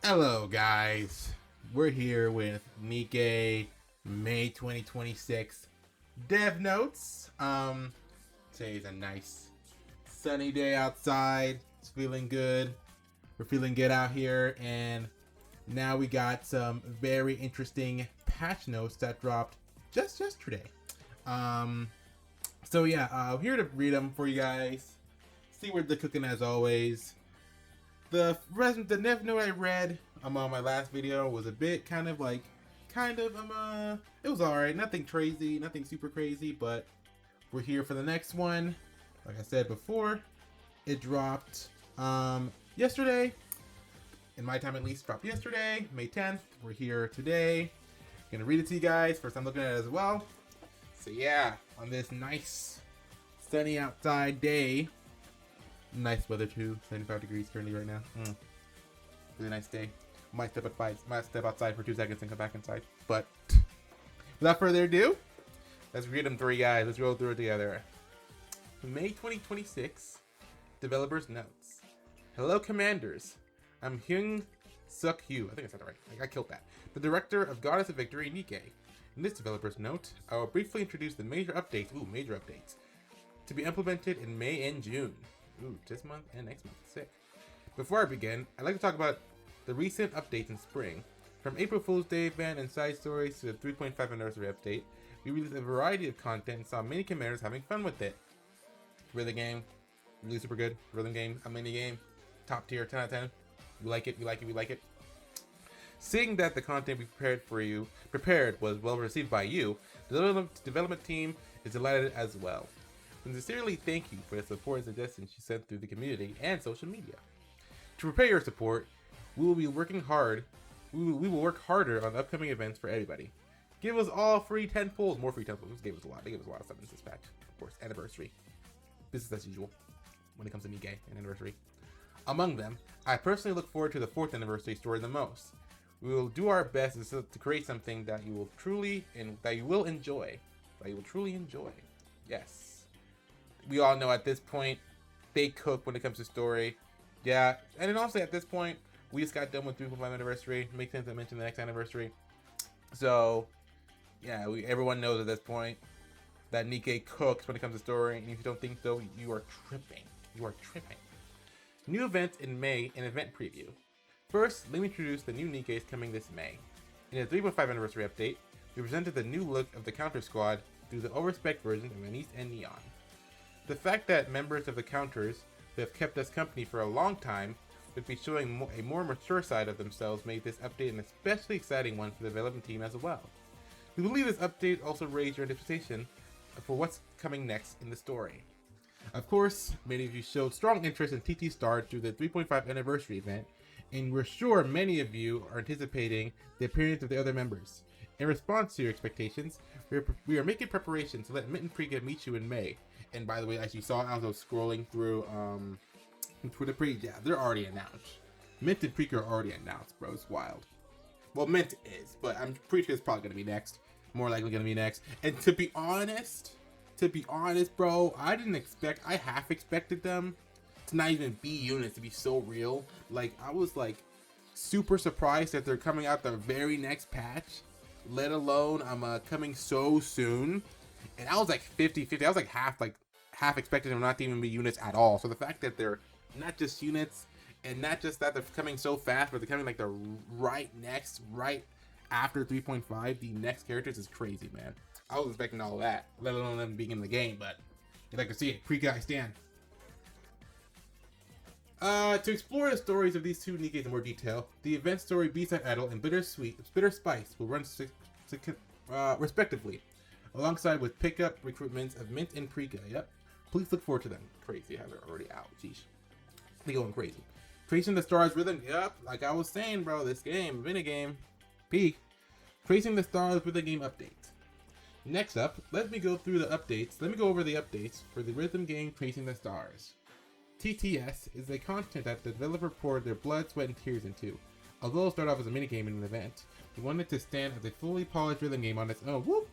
Hello guys, we're here with Nikke May 2026 Dev Notes. Today's a nice sunny day outside. It's feeling good. We're feeling good out here, and now we got some very interesting patch notes that dropped just yesterday. Um, I'm here to read them for you guys. See what they're cooking as always. The Nev note I read on my last video was a bit it was alright, nothing crazy, nothing super crazy, but we're here for the next one. Like I said before, it dropped yesterday. In my time at least, dropped yesterday, May 10th. We're here today. Gonna read it to you guys. First I'm looking at it as well. So yeah, on this nice sunny outside day. Nice weather too, 75 degrees currently right now. Really nice day. Might step outside for 2 seconds and come back inside. But without further ado, let's read them through, guys. Let's roll through it together. May 2026, Developers Notes. Hello, Commanders. I'm Hyung Suk Hyu. I think I said that right. I killed that. The director of Goddess of Victory, Nikke. In this Developers Note, I will briefly introduce the major updates. Major updates to be implemented in May and June. This month and next month. Sick. Before I begin, I'd like to talk about the recent updates in spring. From April Fool's Day event and side stories to the 3.5 anniversary update, we released a variety of content and saw many commanders having fun with it. Rhythm game, really super good. Rhythm game, a mini game, top tier, 10 out of 10. We like it, we like it, we like it. Seeing that the content we prepared was well received by you, the development team is delighted as well. We sincerely thank you for the support and suggestions you sent through the community and social media. To prepare your support, we will be working hard. We will work harder on upcoming events for everybody. Give us all free 10 pulls, more free 10 pulls. This gave us a lot. They gave us a lot of stuff in this patch. Of course, anniversary. Business as usual when it comes to Nikke and anniversary. Among them, I personally look forward to the 4th anniversary story the most. We will do our best to create something that you will truly enjoy. That you will truly enjoy. Yes. We all know at this point, they cook when it comes to story. Yeah, and then also at this point, we just got done with 3.5 anniversary. Makes sense to mention the next anniversary. So, yeah, everyone knows at this point that Nikke cooks when it comes to story. And if you don't think so, you are tripping. You are tripping. New events in May and event preview. First, let me introduce the new Nikkes coming this May. In the 3.5 anniversary update, we presented the new look of the Counter Squad through the overspec versions of Anise and Neon. The fact that members of the counters who have kept us company for a long time would be showing a more mature side of themselves made this update an especially exciting one for the development team as well. We believe this update also raised your anticipation for what's coming next in the story. Of course, many of you showed strong interest in TT Star through the 3.5 anniversary event, and we're sure many of you are anticipating the appearance of the other members. In response to your expectations, we are making preparations to let Mint and Prika meet you in May. And by the way, as you saw, I was scrolling through Twitter yeah, they're already announced. Mint and Prika are already announced, bro. It's wild. Well, Mint is, but I'm pretty sure it's probably gonna be next. More likely gonna be next. And to be honest, bro, I half expected them to not even be units, to be so real. Like, I was like super surprised that they're coming out the very next patch, let alone coming so soon. And I was like 50-50. I was like half expecting them not to even be units at all. So the fact that they're not just units, and not just that they're coming so fast, but they're coming like the right after 3.5, the next characters is crazy, man. I was expecting all that, let alone them being in the game, but you'd like to see it. Pre-guy stand. To explore the stories of these two Nikkes in more detail, the event story B-Side Idol and Bitter Spice will run respectively, alongside with pickup recruitments of Mint and Prika. Yep. Please look forward to them. Crazy how they're already out. Jeez. They going crazy. Tracing the Stars Rhythm. Yep. Like I was saying, bro, this game, minigame, peak. Tracing the Stars Rhythm game updates. Next up, let me go over the updates for the rhythm game Tracing the Stars. TTS is a content that the developer poured their blood, sweat, and tears into. Although it started off as a minigame in an event, we wanted to stand as a fully polished rhythm game on its own. Whoop!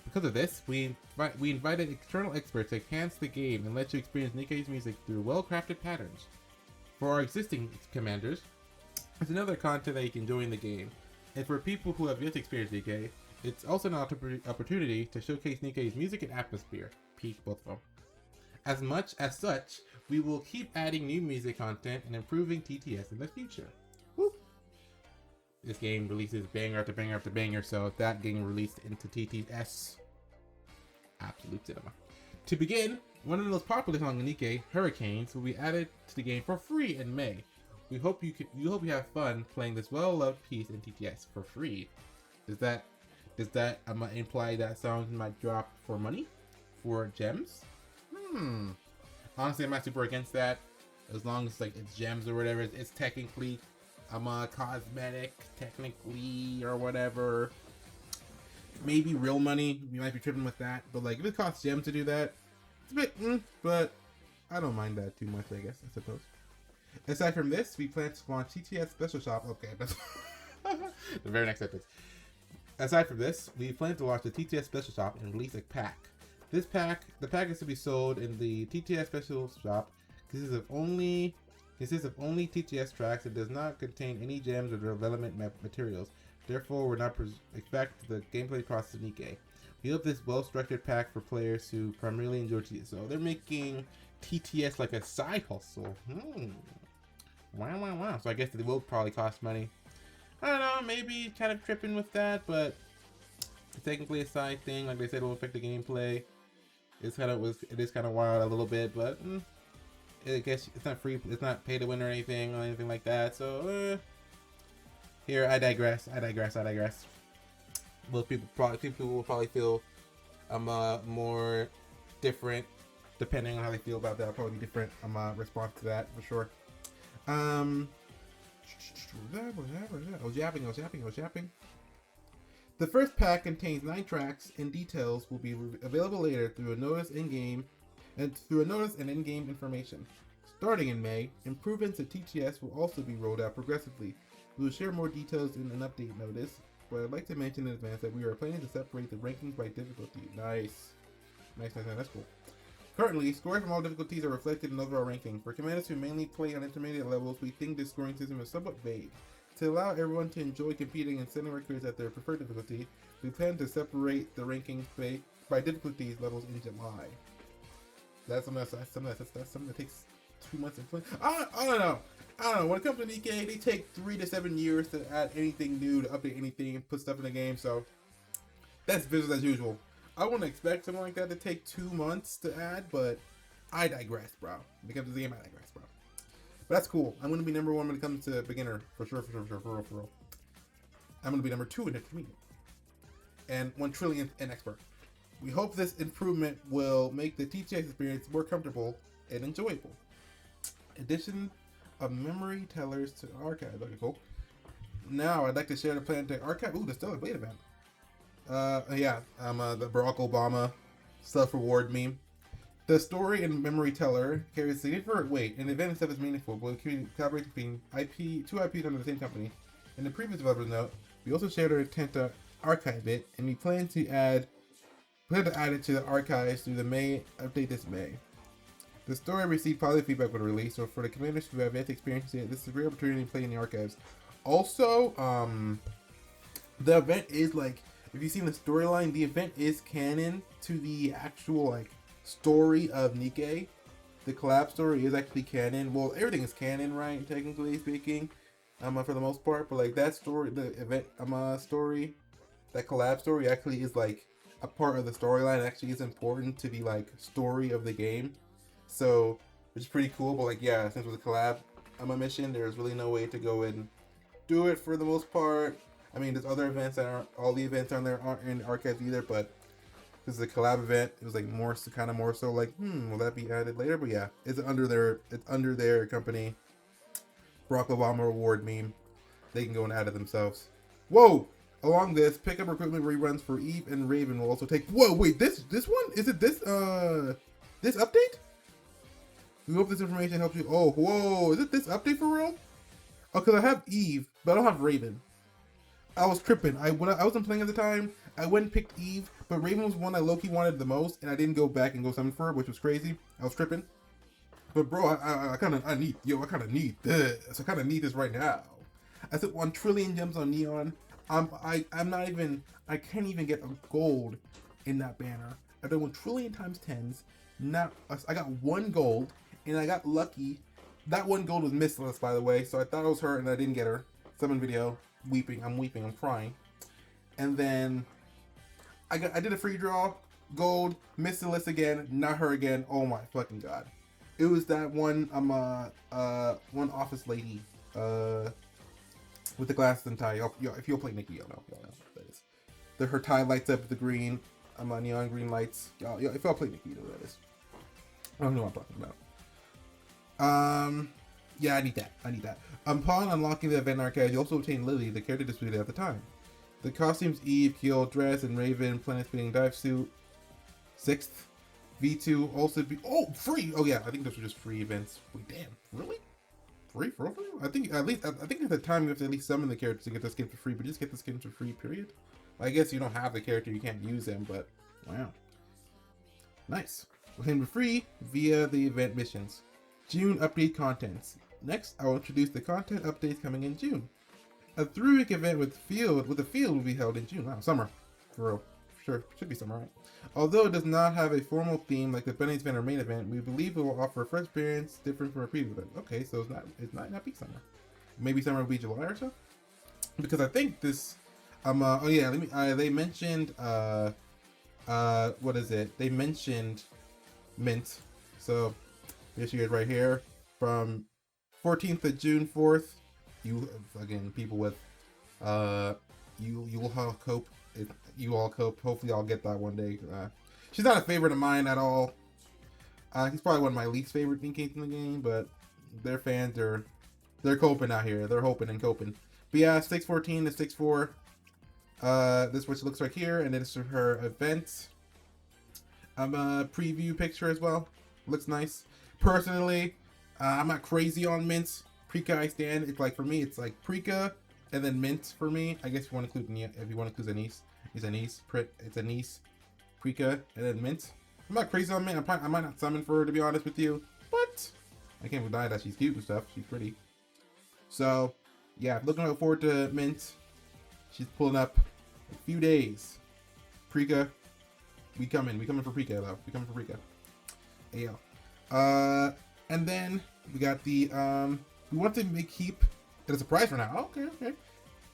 Because of this, we invited external experts to enhance the game and let you experience Nikke's music through well-crafted patterns. For our existing commanders, It's another content that you can join the game. And for people who have yet to experience Nikke, it's also an opportunity to showcase Nikke's music and atmosphere. Peak both of them. As much as such, we will keep adding new music content and improving TTS in the future. Woo. This game releases banger after banger after banger, so that getting released into TTS, absolute cinema. To begin, one of the most popular songs in Nikke, Hurricanes, will be added to the game for free in May. We hope you have fun playing this well-loved piece in TTS for free. Does that imply that songs might drop for money? For gems? Honestly, I'm not super against that. As long as like it's gems or whatever, it's technically cosmetic, technically, or whatever. Maybe real money, you might be tripping with that. But like if it costs gems to do that, it's a bit but I don't mind that too much, I guess, I suppose. Aside from this, we plan to launch TTS Special Shop. Okay, that's the very next sentence. Aside from this, we plan to launch the TTS Special Shop and release a pack. The pack is to be sold in the TTS Special Shop. Consists of only TTS tracks and does not contain any gems or development materials. Therefore, we're not expect the gameplay process of Nikke. We hope this well-structured pack for players who primarily enjoy TTS. So they're making TTS like a side hustle. Wow. So I guess it will probably cost money. I don't know, maybe kind of tripping with that, but it's technically a side thing. Like they said, it will affect the gameplay. It is kind of wild a little bit, but I guess it's not free. It's not pay to win or anything like that. So here, I digress. Most people will probably feel more different depending on how they feel about that. I'll probably be different response to that for sure. I was yapping. The first pack contains 9 tracks, and details will be available later through a notice in-game and in-game information. Starting in May, improvements to TTS will also be rolled out progressively. We will share more details in an update notice, but I'd like to mention in advance that we are planning to separate the rankings by difficulty. Nice, that's cool. Currently, scores from all difficulties are reflected in overall ranking. For commanders who mainly play on intermediate levels, we think this scoring system is somewhat vague. To allow everyone to enjoy competing and setting records at their preferred difficulty, we plan to separate the rankings by difficulties levels in July. That's something that takes 2 months to implement. I don't know. When it comes to Nikke, they take 3 to 7 years to add anything new, to update anything, put stuff in the game. So that's business as usual. I wouldn't expect something like that to take 2 months to add, but I digress, bro. When it comes to the game, I digress, bro. But that's cool. I'm going to be number 1 when it comes to beginner, for sure, for real. I'm going to be number 2 in intermediate. And 1 trillion in expert. We hope this improvement will make the TTS experience more comfortable and enjoyable. Addition of memory tellers to archive. Okay, cool. Now, I'd like to share the plan to archive. Ooh, the Stellar Blade event. The Barack Obama self-reward meme. The story and memory teller carries significant weight, and the event itself is meaningful, but collaboration between two IPs under the same company. In the previous developer's note, we also shared our intent to archive it, and we plan to add it to the archives through the May update this May. The story received positive feedback with the release, so for the commanders who have yet to experience it, this is a great opportunity to play in the archives. Also, the event is like, if you've seen the storyline, the event is canon to the actual story of Nikke. The collab story is actually canon. Well, everything is canon, right? Technically speaking, for the most part. But that story, the event story, that collab story actually is a part of the storyline. It actually is important to the story of the game. So, which is pretty cool. But yeah, since it was a collab mission, there's really no way to go and do it for the most part. I mean, there's other events that aren't, all the events on there aren't in archives either, but this is a collab event. It was more so will that be added later? But yeah, it's under their company. Barack Obama reward meme. They can go and add it themselves. Whoa! Along this, pickup recruitment reruns for Eve and Raven will also take. Whoa, wait, this one? Is it this update? We hope this information helps you. Oh, whoa, is it this update for real? Oh, because I have Eve, but I don't have Raven. I was tripping. When I wasn't playing at the time, I went and picked Eve, but Raven was one I low-key wanted the most, and I didn't go back and go summon for her, which was crazy. I was tripping. But bro, I kind of need this. I kind of need this right now. I said 1 trillion gems on Neon. I'm not even, I can't even get a gold in that banner. I've done 1 trillion times 10s. Not, I got 1 gold, and I got lucky. That 1 gold was missless, by the way, so I thought it was her, and I didn't get her. Summon video, weeping, I'm crying. And then I did a free draw, gold, missed the list again, not her again. Oh my fucking god! It was that one one office lady with the glasses and tie. If you'll play Nikke, you'll know what that is. Her tie lights up with the green. Neon green lights. If y'all play Nikke, you know what that is. I don't know what I'm talking about. Yeah, I need that. Upon unlocking the event archive, you also obtain Lily, the character displayed at the time. The costumes Eve, Keel, Dress, and Raven, Planet Spinning Dive Suit. 6th. V2 also be free. Oh yeah, I think those were just free events. Wait, damn, really? Free for real? I think at the time you have to at least summon the characters to get the skin for free, but just get the skin for free, period. I guess you don't have the character, you can't use them, but wow. Nice. Obtain for free via the event missions. June update contents. Next, I will introduce the content updates coming in June. A 3-week event with a field will be held in June. Wow, summer. For real. Sure, should be summer, right? Although it does not have a formal theme like the Benny's event or main event, we believe it will offer a fresh experience different from a previous event. Okay, so it might not be summer. Maybe summer will be July or so? Because I think this oh yeah, they mentioned what is it? They mentioned Mint. So this year right here from 14th of June 4th. You again, people with you will cope. You all cope. Hopefully, I'll get that one day. She's not a favorite of mine at all. He's probably one of my least favorite Ninke in the game, but their fans they're coping out here. They're hoping and coping. But yeah, 614 to 64. This is what she looks like here, and then it's her event. A preview picture as well. Looks nice. Personally, I'm not crazy on Mint. Prika I stand. It's like for me, it's like Prika and then Mint for me. I guess if you want to include Anise, it's Anise, Prika, and then Mint. I'm not crazy on Mint. I might not summon for her, to be honest with you, but I can't deny that she's cute and stuff. She's pretty. So yeah, looking forward to Mint. She's pulling up a few days. Prika, we coming for Prika though. We coming for Prika. Yeah. And then we got the we want to keep it a surprise for now. Okay.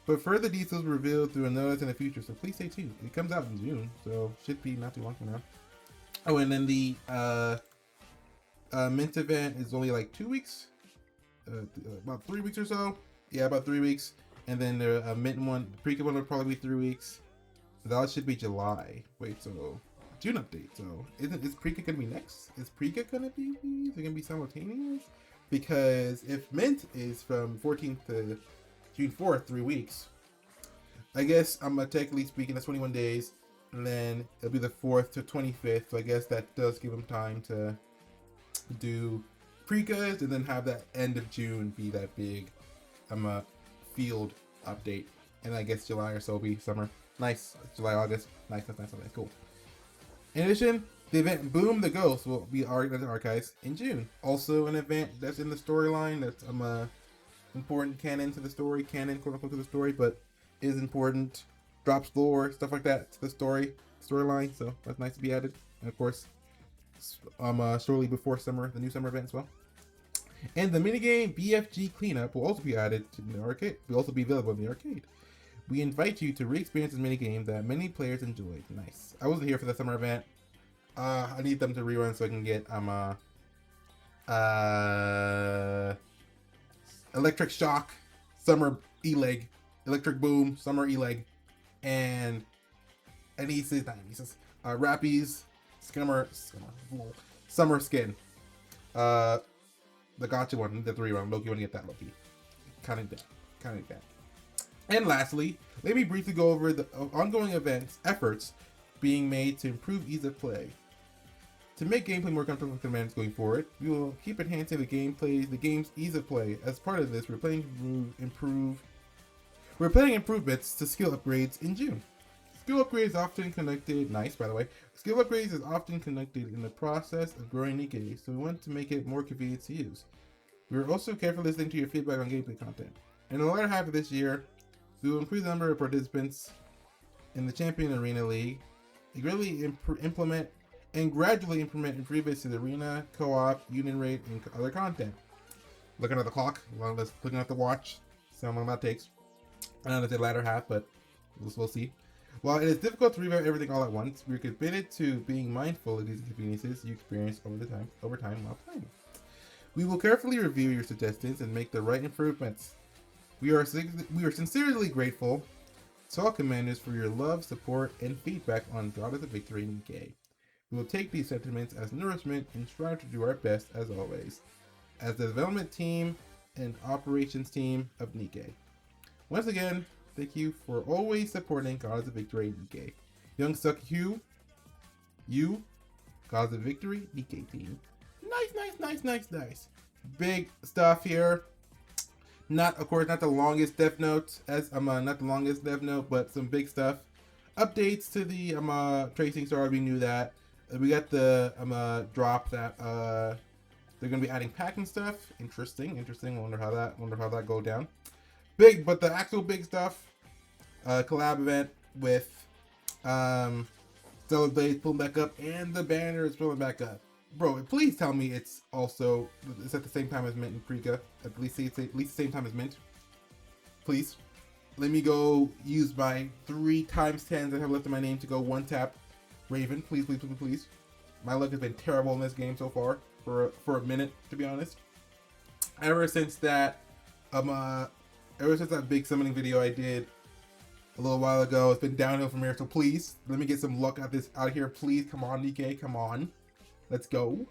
But further details will be revealed through a notice in the future, so please stay tuned. It comes out in June, so should be not too long from now. Oh, and then the Mint event is only like 2 weeks, about 3 weeks or so. Yeah, about 3 weeks. And then the Mint one, the Prika one will probably be 3 weeks. That should be July. Wait, so June update. So is Prika gonna be next? Is Prika gonna be? Is it gonna be simultaneous? Because if Mint is from 14th to June 4th, 3 weeks, I guess I'm technically speaking that's 21 days, and then it'll be the 4th to 25th. So I guess that does give them time to do Prikas, and then have that end of June be that big field update, and I guess July or so will be summer. Nice. July, August. Nice. Cool. In addition, the event Boom the Ghost will be archives in June. Also an event that's in the storyline that's important canon to the story, quote unquote to the story, but is important. Drops lore, stuff like that to the storyline, so that's nice to be added. And of course, shortly before summer, the new summer event as well. And the minigame BFG Cleanup will also be added to the arcade. Will also be available in the arcade. We invite you to re-experience this minigame that many players enjoyed. Nice. I wasn't here for the summer event. I need them to rerun so I can get Electric Shock, Summer E-Leg, Electric Boom, Summer E-Leg, and Rappies, Summer Skin. The gotcha one, the 3-run. Loki, want to get that, Loki. Kind of that. And lastly, let me briefly go over the ongoing efforts being made to improve ease of play. To make gameplay more comfortable with commands going forward, we will keep enhancing the game's ease of play. As part of this, we're planning improvements to skill upgrades in June. Skill upgrades often conducted, nice by the way, skill upgrades is often conducted in the process of growing Nikke, so we want to make it more convenient to use. We are also carefully listening to your feedback on gameplay content. In the latter half of this year, we will increase the number of participants in the Champion Arena League, greatly implement and gradually implement improvements to the arena, co-op, union raid, and other content. Looking at the clock, looking at the watch, see how long that takes. I know it's the latter half, but we'll see. While it is difficult to review everything all at once, we are committed to being mindful of these inconveniences you experience over time while playing. We will carefully review your suggestions and make the right improvements. We are sincerely grateful to all commanders for your love, support, and feedback on God of the Victory Nikke. We will take these sentiments as nourishment and strive to do our best as always, as the development team and operations team of Nikke. Once again, thank you for always supporting God of the Victory Nikke. Young Suck Hugh, you, God of the Victory Nikke team. Nice. Big stuff here. Of course, not the longest dev note, but some big stuff. Updates to the tracing star. We knew that. We got the drop that they're gonna be adding packing stuff. Interesting. Wonder how that go down. Big, but the actual big stuff. Collab event with Stellar Blade pulling back up, and the banner is pulling back up. Bro, please tell me it's at the same time as Mint and Prika. At least the same time as Mint. Please. Let me go use my 3 × 10s I have left in my name to go one tap Raven. Please. My luck has been terrible in this game so far for a minute, to be honest. Ever since that big summoning video I did a little while ago, it's been downhill from here. So please, let me get some luck out of here. Please, come on, Nikke, come on. Let's go.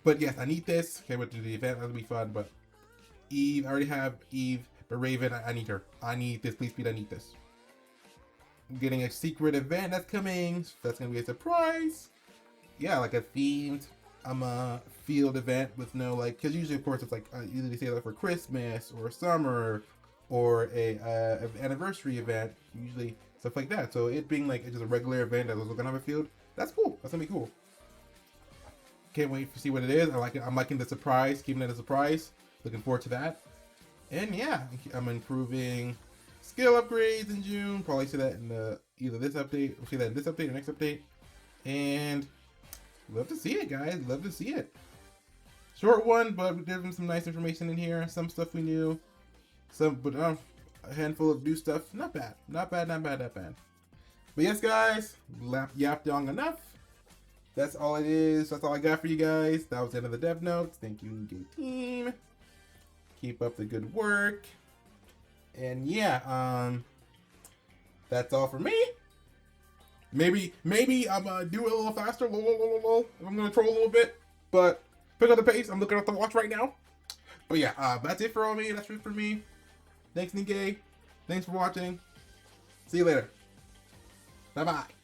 But yes, I need this. Okay, went to the event. That'll be fun. But Eve, I already have Eve. But Raven, I need her. I need this. Please, Pete, I need this. I'm getting a secret event that's coming. That's gonna be a surprise. Yeah, like a themed field event with no because usually of course it's like either they say that for Christmas or summer or a anniversary event, usually stuff like that. So it being like just a regular event that was gonna have a field, that's cool. That's gonna be cool. Can't wait to see what it is. I like it. I'm liking the surprise, keeping it a surprise. Looking forward to that. And yeah, I'm improving skill upgrades in June. Probably see that in either this update, or see that in this update or next update. And love to see it, guys. Love to see it. Short one, but we gave them some nice information in here. Some stuff we knew. But a handful of new stuff. Not bad. Not bad. But yes, guys, yapped long enough. That's all it is. That's all I got for you guys. That was the end of the dev notes. Thank you, Nikke team. Keep up the good work. And yeah, that's all for me. Maybe I'm gonna do it a little faster. I'm gonna troll a little bit, but pick up the pace. I'm looking at the watch right now. But yeah, that's it for all me. That's it for me. Thanks, Nikke. Thanks for watching. See you later. Bye bye.